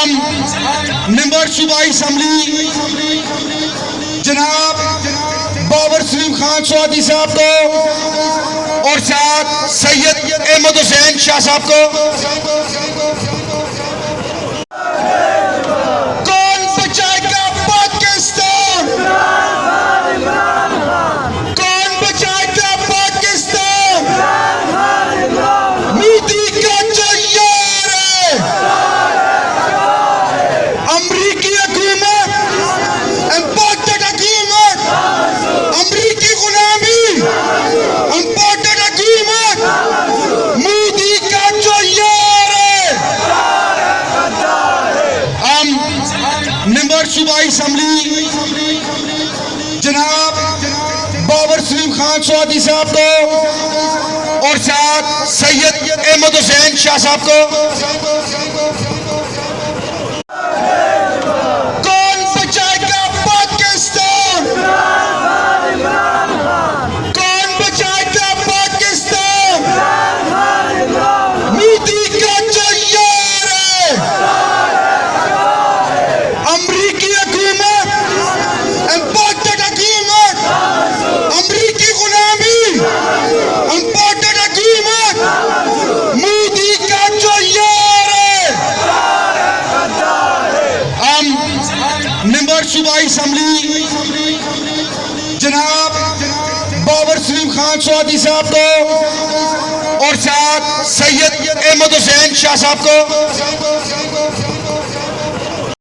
हम मेंबर सूबाई असम्बली जनाब बाबर सलीम खान स्वादी साहब को और साथ सैयद अहमद हुसैन शाह साहब को मेंबर सूबाई असम्बली जनाब बाबर सलीम खान स्वादी साहब को और साथ सैयद अहमद हुसैन शाह साहब को मेंबर सूबाई असम्बली जनाब बाबर सलीम खान स्वादी साहब को और साथ सैयद अहमद हुसैन शाह साहब को